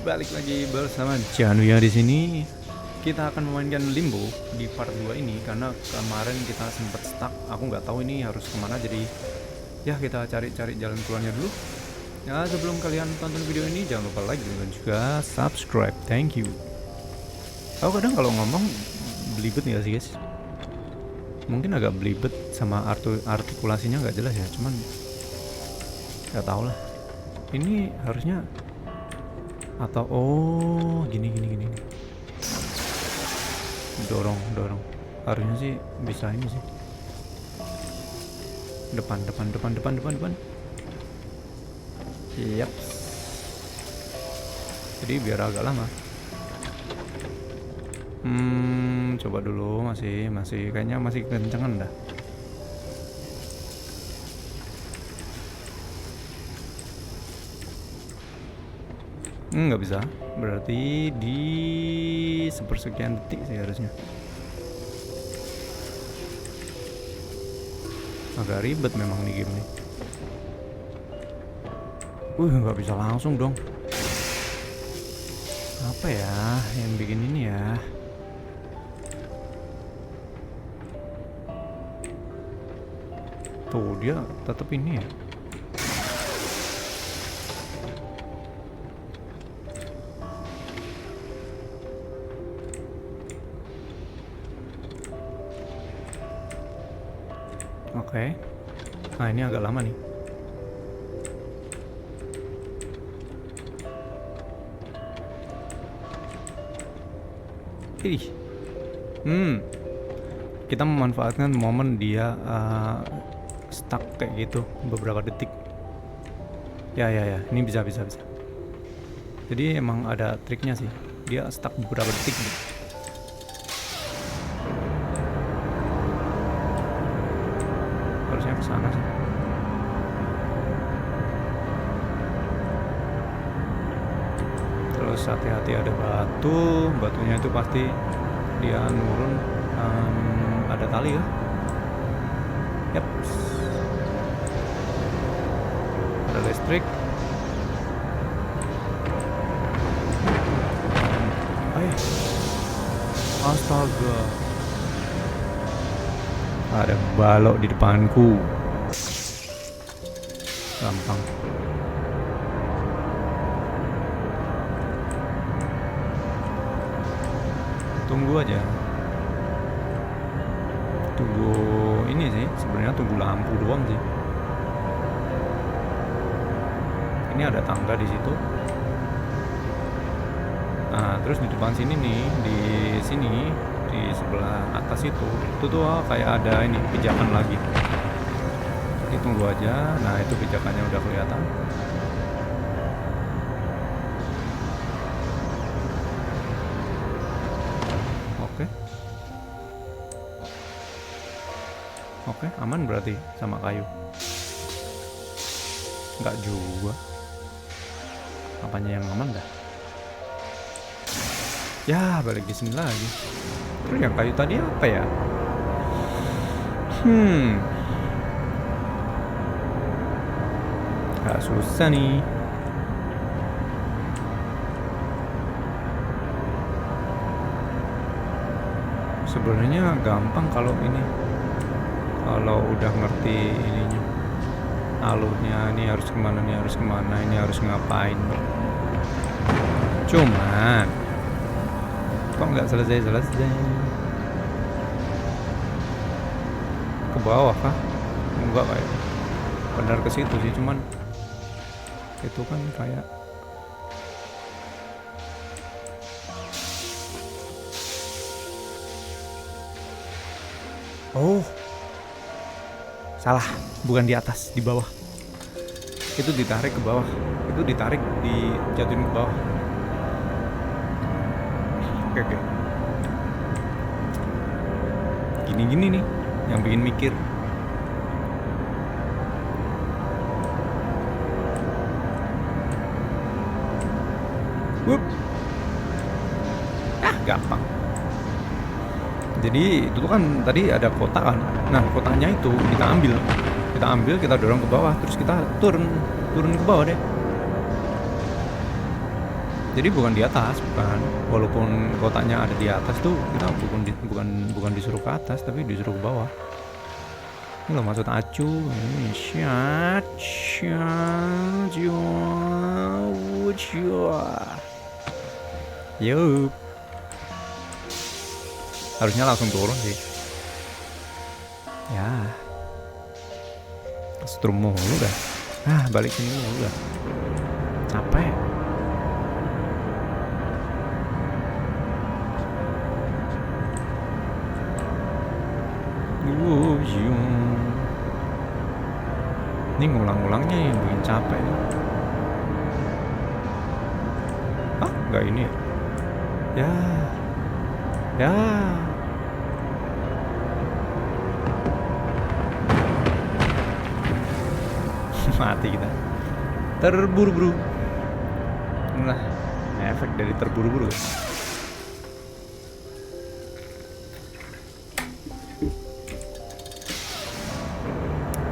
balik lagi bersama Janwia di sini. Kita akan memainkan Limbo di part 2 ini karena kemarin kita sempat stuck. Aku nggak tahu ini harus kemana, jadi ya kita cari-cari jalan keluarnya dulu. Ya, sebelum kalian tonton video ini jangan lupa like dan juga subscribe. Thank you. Aku kadang kalau ngomong belibet nggak sih guys? Mungkin agak belibet sama artikulasinya nggak jelas ya, cuman nggak tahu lah. Ini harusnya atau gini dorong harusnya sih bisa ini sih, depan. Yap, jadi biar agak lama. Coba dulu, masih kayaknya masih kencengan dah. Nggak bisa, berarti di sepersekian detik sih harusnya. Agak ribet memang nih game nih. Nggak bisa langsung dong. Apa ya yang bikin ini ya? Tuh dia tetap ini ya. Oke. Nah ini agak lama nih. Kita memanfaatkan momen dia stuck kayak gitu beberapa detik. Ya, ini bisa. Jadi emang ada triknya sih. Dia stuck beberapa detik gitu. Harusnya kesana sih. Terus hati-hati, ada batunya itu pasti dia nurun. Ada tali ya. Yap, ada listrik. Astaga, ada balok di depanku. Gampang. Tunggu aja. Tunggu ini sih, sebenarnya tunggu lampu doang sih. Ini ada tangga di situ. Nah, terus di depan sini nih, di sini, di sebelah atas itu tuh kayak ada ini pijakan lagi. Jadi tunggu aja. Nah, itu pijakannya udah kelihatan. Oke, aman berarti sama kayu. Enggak juga. Apanya yang aman dah? Ya, balik di sini lagi. Terus yang kayu tadi apa ya? Gak susah nih. Sebenarnya gampang kalau ini. Kalau udah ngerti ininya, alurnya, ini harus kemana, ini harus ngapain. Cuman kok nggak selesai. Ke bawah kah? Enggak, kayak benar ke situ sih, cuman itu kan kayak salah, bukan di atas, di bawah. Itu ditarik ke bawah, itu ditarik, dijatuhin ke bawah. Oke. Gini nih yang bikin mikir. Gampang. Jadi itu tuh kan tadi ada kotak kan. Nah, kotaknya itu kita ambil, kita dorong ke bawah, terus kita turun ke bawah deh. Jadi bukan di atas, bukan. Walaupun kotaknya ada di atas tuh, kita bukan disuruh ke atas, tapi disuruh ke bawah. Ini loh maksud acu. Ini Yup. Harusnya langsung turun sih. Ya. Strum mulu dah. Balik sini mulu dah. Capek. Ini ngulang-ulangnya yang bikin capek nih. Enggak ini ya. Ya. Mati kita. Terburu-buru. Nah, efek dari terburu-buru.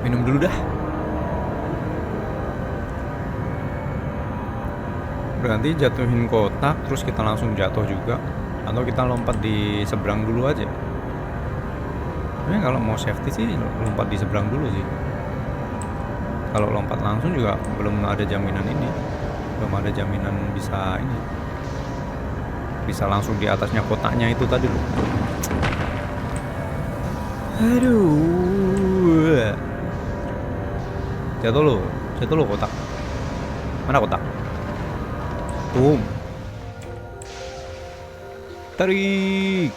Minum dulu dah. Berarti jatuhin kotak terus kita langsung jatuh juga, atau kita lompat di seberang dulu aja. Tapi kalau mau safety sih lompat di seberang dulu sih. Kalau lompat langsung juga belum ada jaminan ini, belum ada jaminan bisa ini, bisa langsung di atasnya kotaknya itu tadi loh. Aduh, jatuh lo kotak. Mana kotak? Boom. Tarik.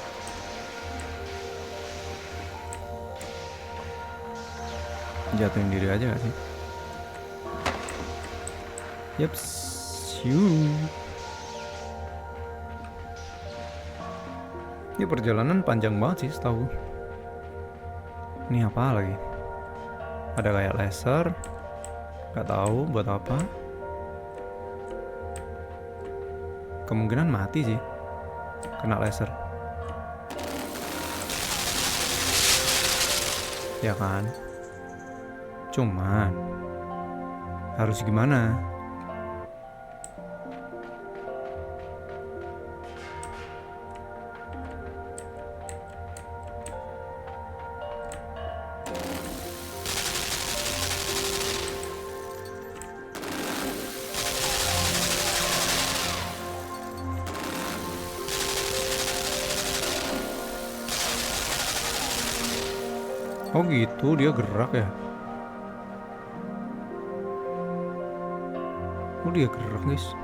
Jatuhin diri aja gak sih? Yaps. Ini perjalanan panjang banget sih setahu. Ini apa lagi? Ada kayak laser. Gak tahu buat apa. Kemungkinan mati sih kena laser. Ya kan? Cuman harus gimana? Oh gitu, dia gerak ya? Oh dia gerak guys.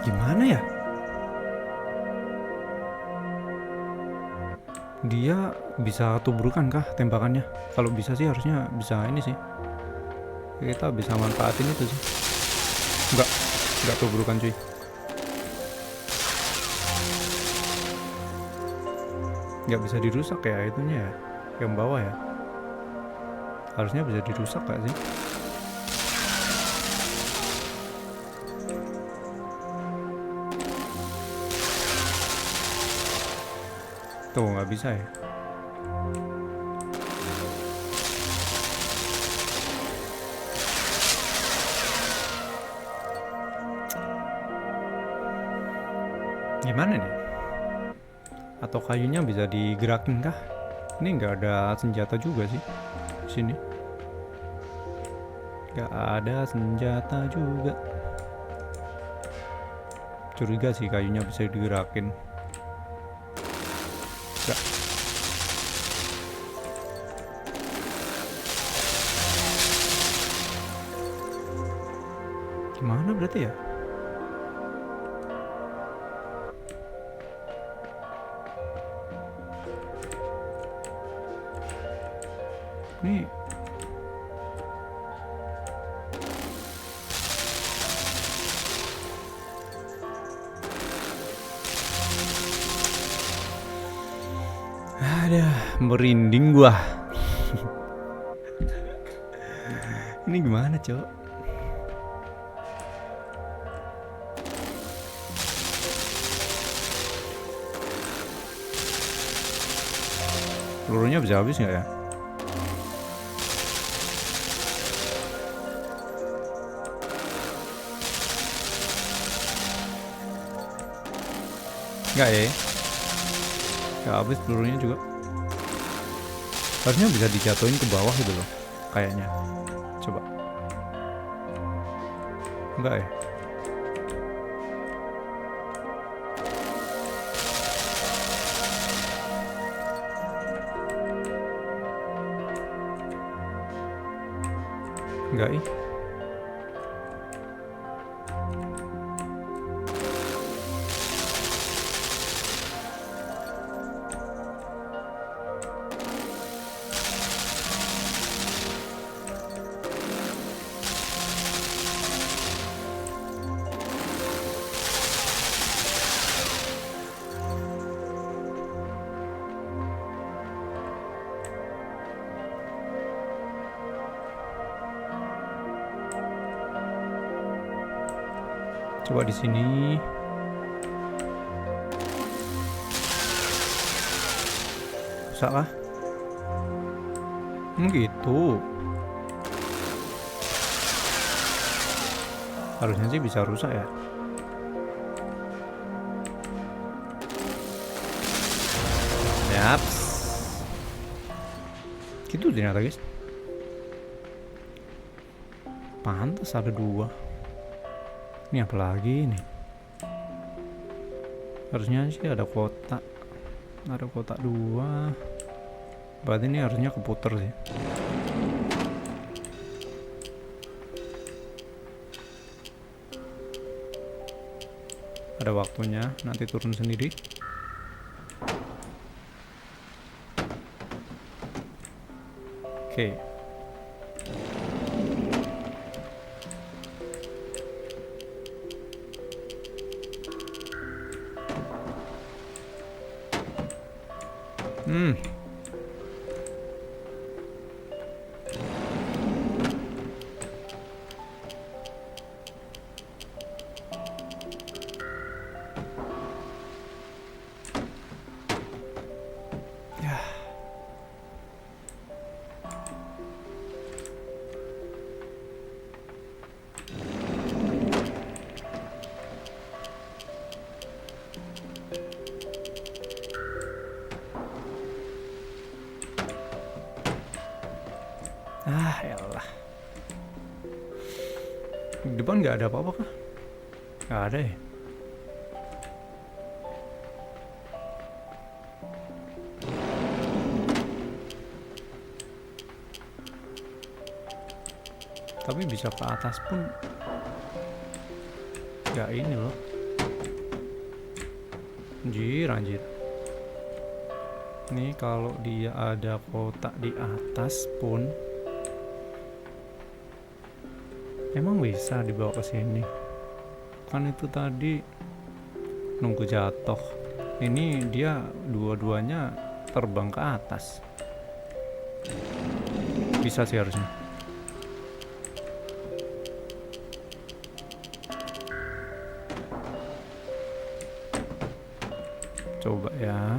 Gimana ya? Dia bisa tubrukan kah tembakannya? Kalau bisa sih harusnya bisa ini sih. Kita bisa manfaatin itu sih. Enggak tubrukan cuy. Nggak bisa dirusak ya itunya ya, yang bawah ya. Harusnya bisa dirusak gak sih? Tuh nggak bisa ya. Gimana nih? Atau kayunya bisa digerakin kah? Ini nggak ada senjata juga sih di sini. Nggak ada senjata juga. Curiga sih kayunya bisa digerakin. Nggak. Gimana berarti ya? Ini ada merinding gua. Ini gimana, Cok? Pelurunya bisa habis nggak ya? Nggak ya? Nggak habis pelurunya juga. Harusnya bisa dijatuhin ke bawah gitu loh, kayaknya. Coba. Enggak ya? Enggak ih. Coba di sini. Rusak kah? Gitu. Harusnya sih bisa rusak ya. Yaps. Gitu ternyata guys. Pantas ada 2. Ini apa lagi nih? Harusnya sih ada kotak. Ada kotak 2. Berarti ini harusnya keputer sih. Ada waktunya, nanti turun sendiri. Oke. Ya. Elah. Di depan nggak ada apa-apa kah? Nggak ada ya? Tapi bisa ke atas pun nggak ini loh. Anjir. Nih kalau dia ada kotak di atas pun emang bisa dibawa ke sini. Kan itu tadi nunggu jatuh. Ini dia dua-duanya terbang ke atas. Bisa sih harusnya. Coba ya.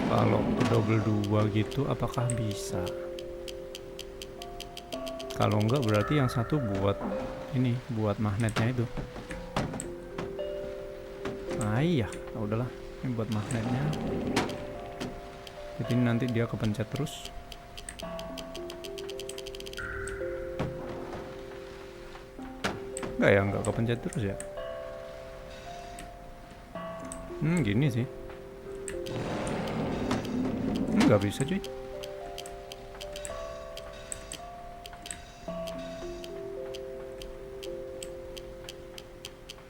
Kalau double 2 gitu apakah bisa? Kalau enggak berarti yang satu buat ini, buat magnetnya itu. Nah iya, udahlah, ini buat magnetnya. Jadi nanti dia kepencet terus. Enggak ya, enggak kepencet terus ya. Gini sih. Enggak bisa cuy.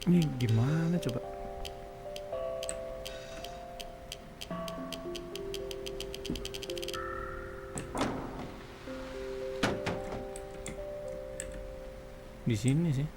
Ini gimana coba? Di sini sih.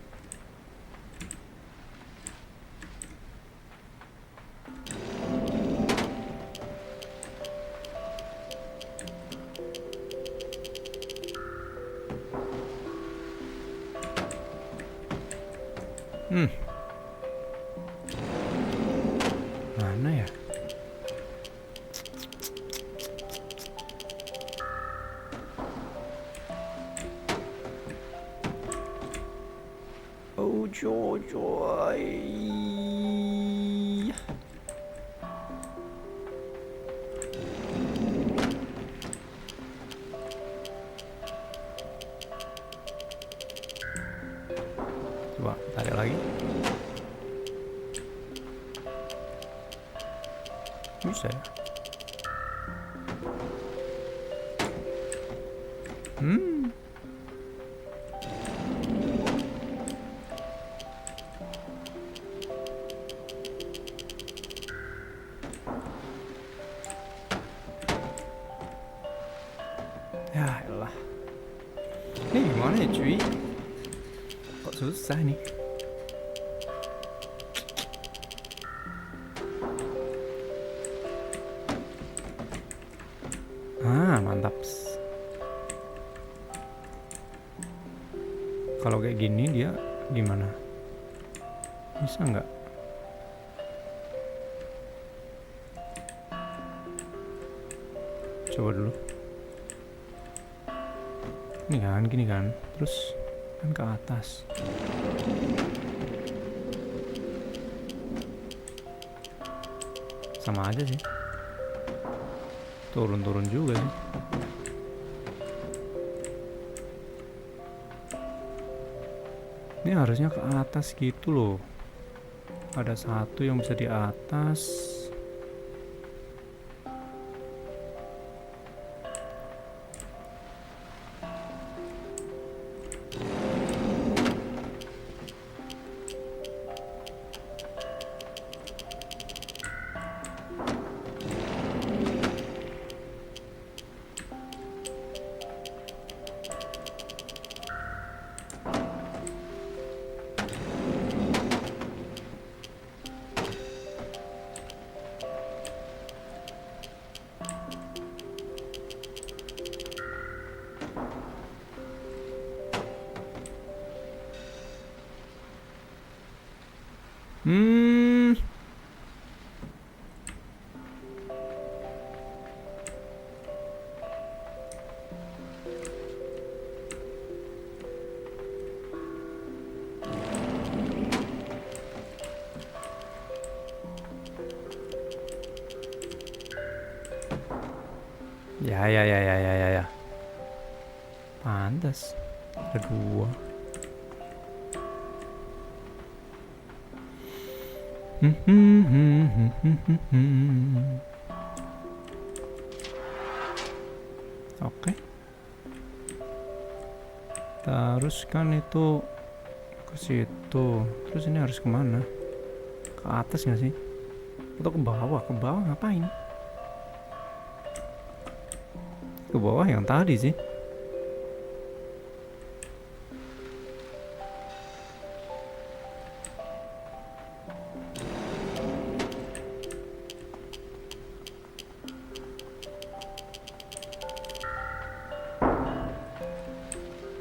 Bisa ya? Hmm. Ya elah. Ini gimana ya cuy? Kok susah nih? Mantap. Kalau kayak gini dia gimana? Bisa nggak? Coba dulu. Ini kan, gini kan. Terus kan ke atas. Sama aja sih. Turun-turun juga sih. Ini harusnya ke atas gitu loh. Ada satu yang bisa di atas. Hmm. Ya. Pantas. Ada dua. Oke. Terus kan itu ke situ. Terus ini harus kemana? Ke atas nggak sih? Atau ke bawah? Ke bawah ngapain? Ke bawah yang tadi sih.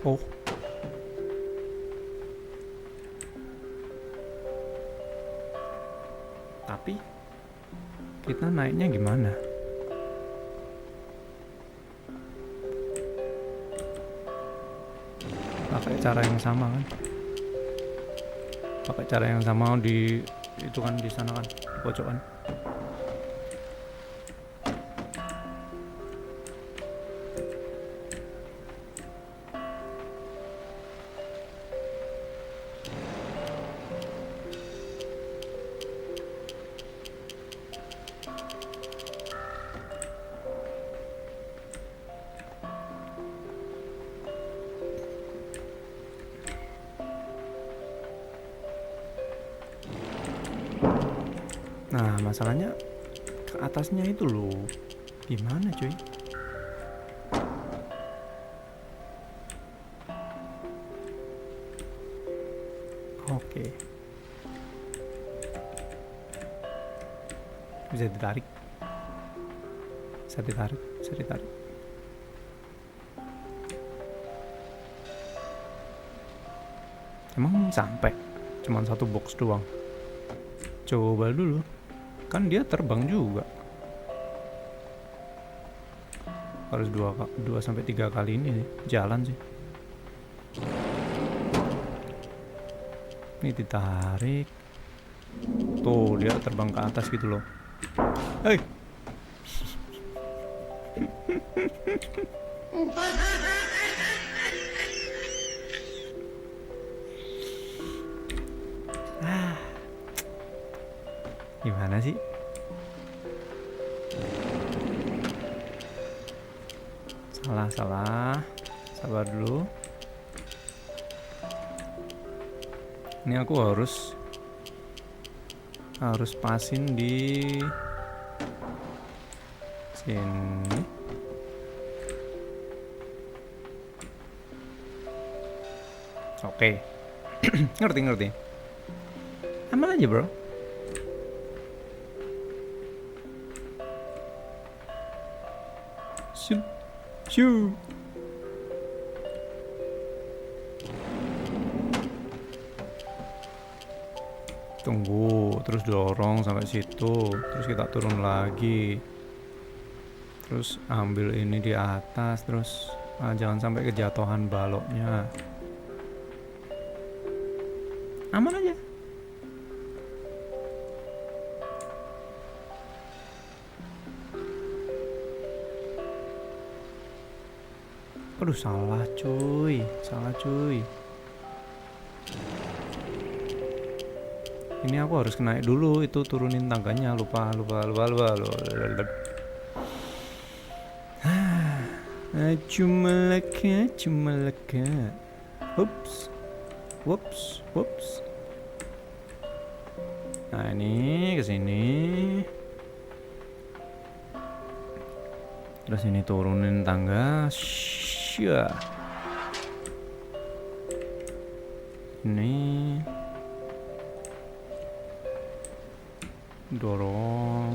Oh. Tapi kita naiknya gimana? Pakai cara yang sama kan? Pakai cara yang sama di itu kan di sana kan, di pojokan. Nah, masalahnya ke atasnya itu loh. Gimana, cuy? Oke. Bisa ditarik. Bisa ditarik. Emang sampai? Cuman satu box doang. Coba dulu. Kan dia terbang juga. Harus 2-3 kali ini sih. Jalan sih. Ini ditarik. Tuh, dia terbang ke atas gitu loh. Hei. Gimana sih? Salah. Sabar dulu. Ini aku harus pasin di sini. Oke. Ngerti. Aman aja, bro. Shoot. Tunggu, terus dorong sampai situ, terus kita turun lagi, terus ambil ini di atas, terus jangan sampai kejatuhan baloknya. Aman aja. Aduh, salah cuy. Ini aku harus naik dulu, itu turunin tangganya. Lupa. Cuma leka. Whoops. Nah, ini kesini. Terus ini turunin tangga. Ini dorong.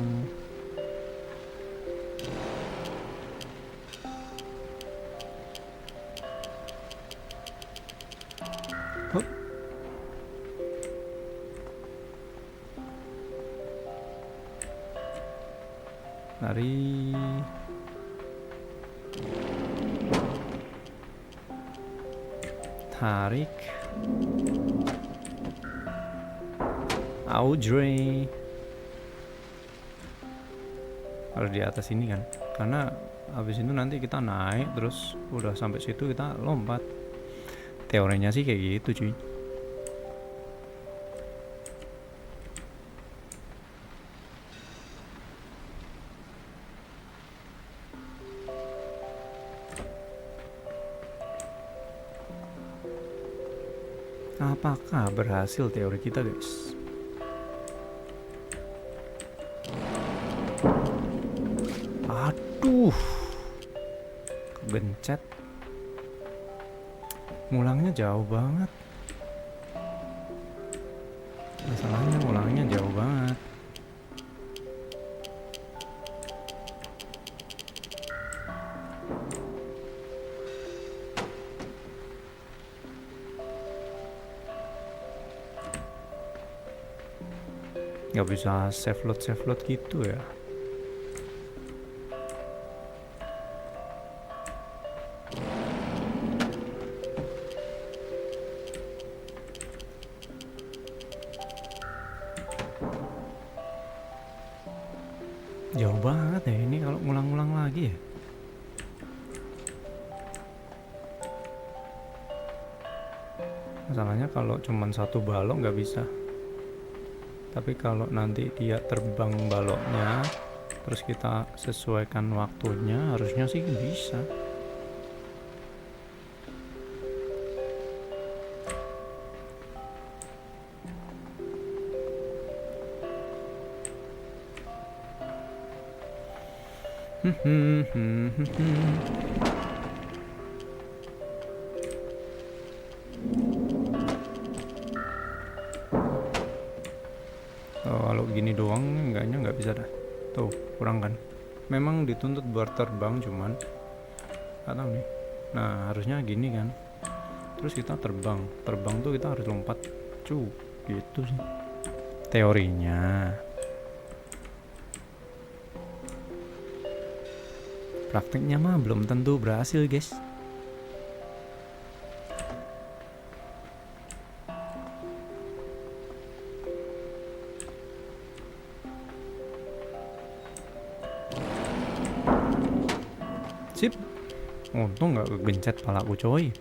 Hup. Lari. Tarik. Audrey. Harus di atas ini kan, karena habis itu nanti kita naik, terus udah sampai situ kita lompat. Teorinya sih kayak gitu cuy. Apakah berhasil teori kita, guys? Aduh, kegencet. Ngulangnya jauh banget. Masalahnya ngulangnya jauh banget. Gak bisa save load gitu ya. Jauh banget ya ini kalau ngulang-ngulang lagi ya. Masalahnya kalau cuman satu balok nggak bisa. Tapi kalau nanti dia terbang baloknya, terus kita sesuaikan waktunya, harusnya sih bisa. Kalau gini doang enggaknya nggak bisa dah. Tuh, kurang kan. Memang dituntut buat terbang, cuman nggak tahu nih. Nah, harusnya gini kan. Terus kita terbang tuh kita harus lompat gitu sih teorinya. Praktiknya mah belum tentu berhasil, guys. Sip. Untung nggak kegencet palaku coy.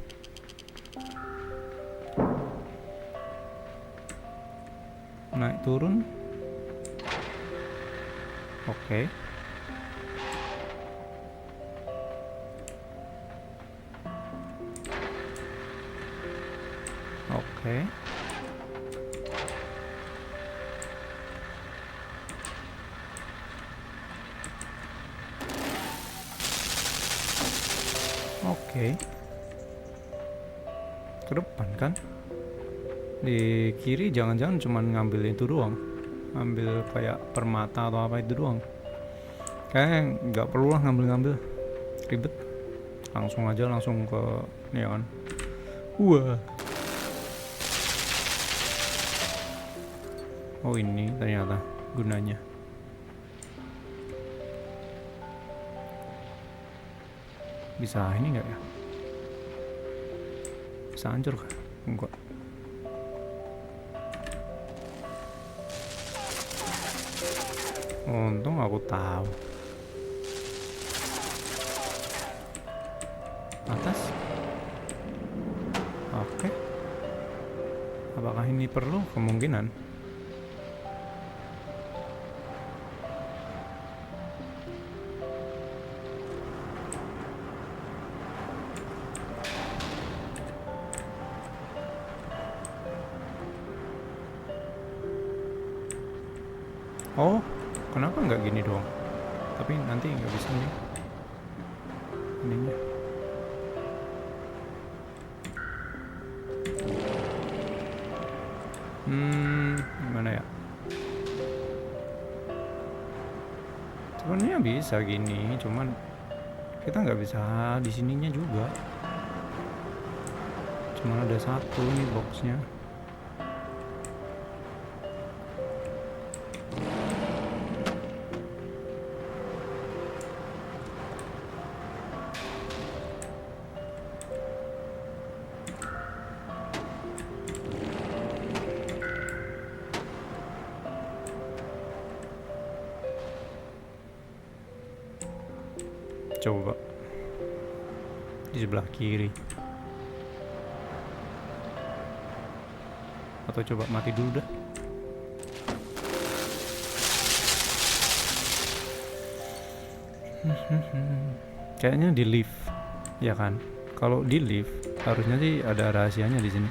Naik turun. Oke. Oke. Oke. Ke depan kan? Di kiri jangan-jangan cuman ngambil itu doang. Ambil kayak permata atau apa itu doang. Kayaknya nggak perlu lah ngambil-ngambil. Ribet. Langsung aja langsung ke ya kan. Wah. Oh ini ternyata gunanya. Bisa ini nggak ya? Bisa hancur kah? Enggak. Untung aku tahu. Atas. Oke. Apakah ini perlu? Kemungkinan. Oh, kenapa nggak gini doang? Tapi nanti nggak bisa nih ininya. Gimana ya? Sebenarnya bisa gini, cuman kita nggak bisa di sininya juga. Cuman ada satu nih boxnya. Coba di sebelah kiri, atau coba mati dulu dah. Kayaknya di lift, ya kan? Kalau di lift harusnya sih ada rahasianya di sini.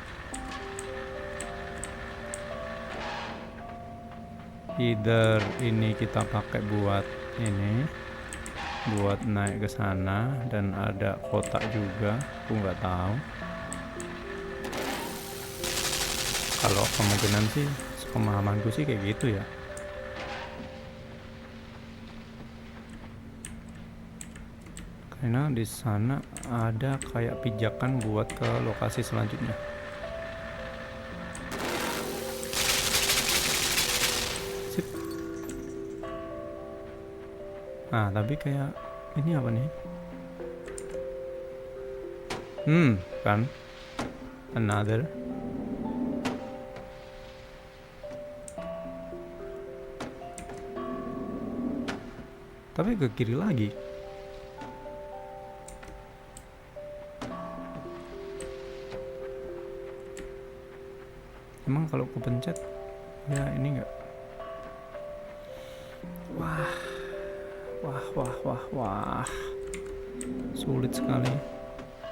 Either ini kita pakai buat ini, buat naik ke sana, dan ada kotak juga, aku nggak tahu. Kalau kemungkinan sih, pemahamanku sih kayak gitu ya. Karena di sana ada kayak pijakan buat ke lokasi selanjutnya. Sip. Nah, tapi kayak ini apa nih? Kan? Another. Tapi ke kiri lagi. Emang kalau kepencet ya ini enggak? Wah. Sulit sekali.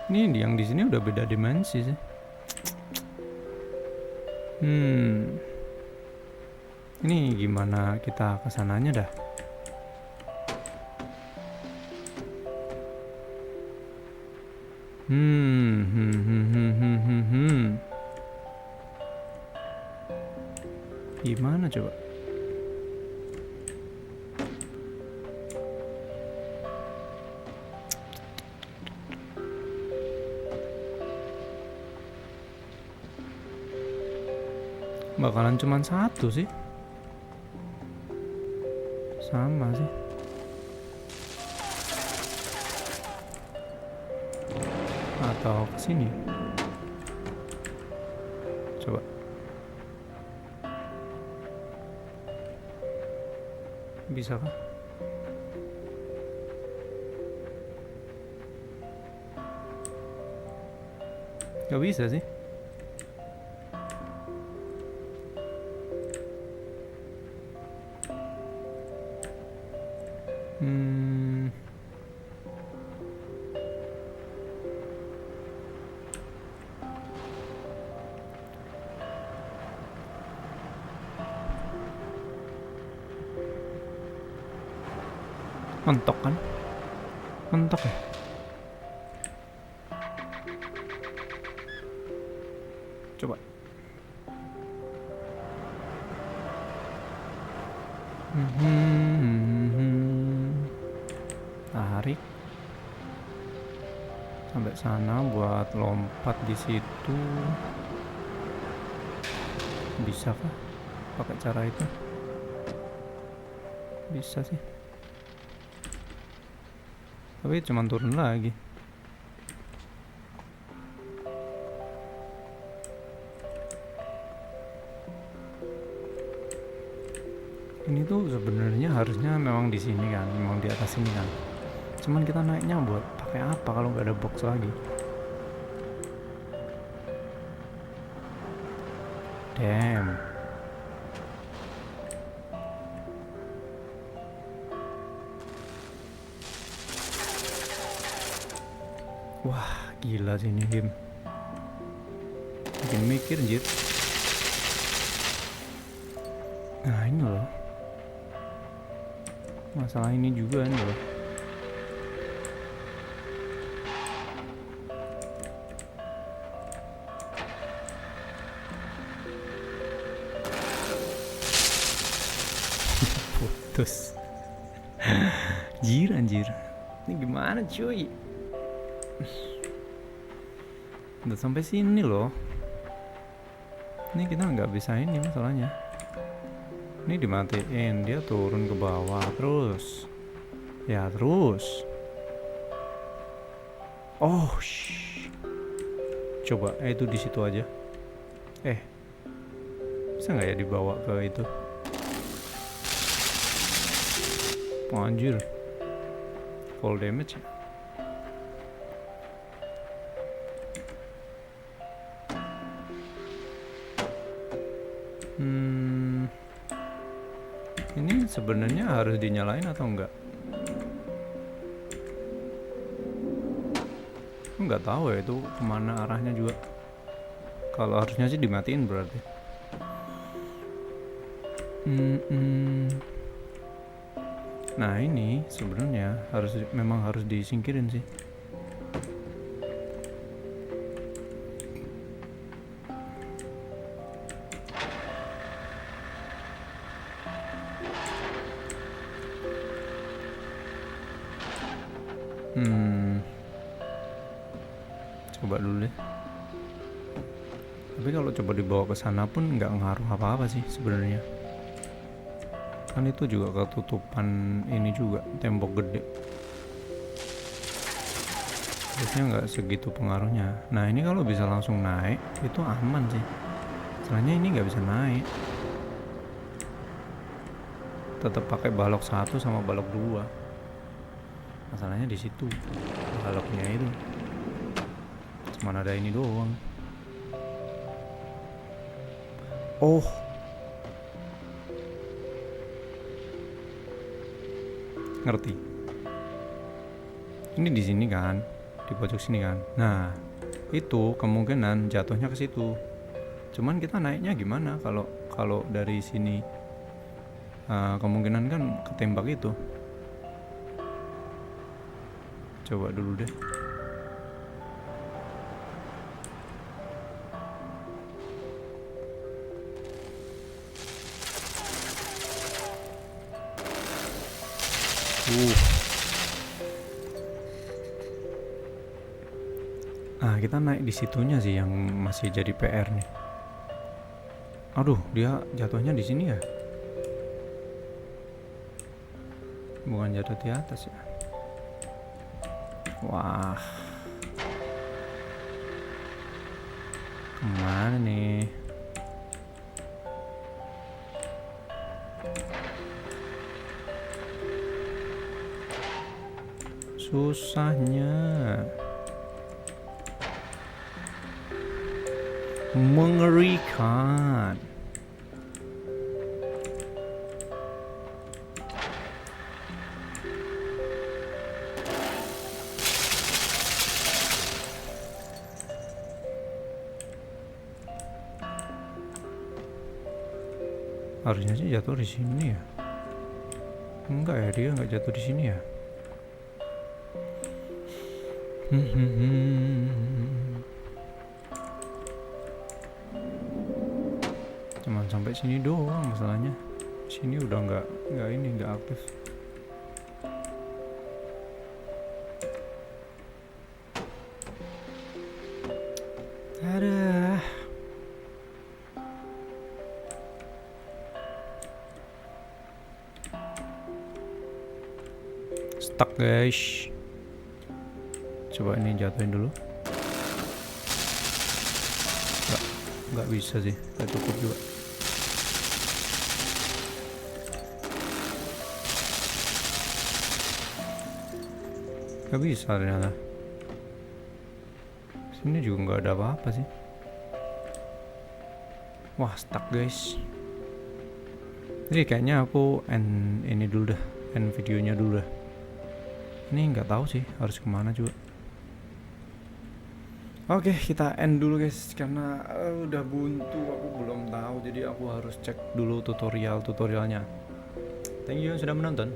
Ini yang di sini udah beda dimensi sih. Ini gimana kita kesananya dah? Gimana coba? Bakalan cuman satu sih. Sama sih. Atau kesini. Coba. Bisa kah? Gak bisa sih. Mentok kan? Mentok ya? Coba. Tarik sampai sana buat lompat di situ. Bisa kah pakai cara itu? Bisa sih, tapi cuman turun lagi. Ini tuh sebenarnya harusnya memang di sini kan, memang di atas sini kan. Cuman kita naiknya buat pakai apa kalau nggak ada box lagi? Damn. Wah, gila sih ini game. Bikin mikir anjir. Nah ini loh, masalah ini juga ini loh. Putus. Anjir. Ini gimana cuy? Udah sampai sini loh. Ini kita nggak bisa ini masalahnya. Ini dimatiin, dia turun ke bawah terus. Ya terus. Oh, coba itu di situ aja. Bisa nggak ya dibawa ke itu? Oh, anjir. Full damage ya. Ini sebenarnya harus dinyalain atau enggak? Enggak tahu ya itu kemana arahnya juga. Kalau harusnya sih dimatiin berarti. Nah ini sebenarnya memang harus disingkirin sih. Coba dulu deh. Tapi kalau coba dibawa ke sana pun nggak ngaruh apa-apa sih sebenarnya. Kan itu juga ketutupan ini juga, tembok gede. Harusnya nggak segitu pengaruhnya. Nah ini kalau bisa langsung naik itu aman sih. Soalnya ini nggak bisa naik. Tetap pakai balok 1 sama balok 2. Masalahnya di situ baloknya itu cuma ada ini doang. Oh, ngerti. Ini di sini kan, di pojok sini kan. Nah, itu kemungkinan jatuhnya ke situ. Cuman kita naiknya gimana kalau dari sini? Kemungkinan kan ketembak itu. Coba dulu deh. Kita naik di situnya sih yang masih jadi PR nih. Aduh, dia jatuhnya di sini ya? Bukan jatuh di atas ya? Wah, kemana nih? Susahnya mengerikan. Harusnya sih jatuh di sini ya. Enggak ya, dia nggak jatuh di sini ya. Cuman sampai sini doang masalahnya. Sini udah nggak aktif. Ada. Stuck guys. Coba ini jatuhin dulu. Nggak bisa sih, nggak cukup juga. Nggak bisa ternyata. Sini juga nggak ada apa-apa sih. Wah, stuck guys. Jadi kayaknya aku end ini dulu dah, end videonya dulu dah. Ini nggak tahu sih harus kemana juga. Oke, kita end dulu guys karena udah buntu, aku belum tahu, jadi aku harus cek dulu tutorialnya. Thank you sudah menonton.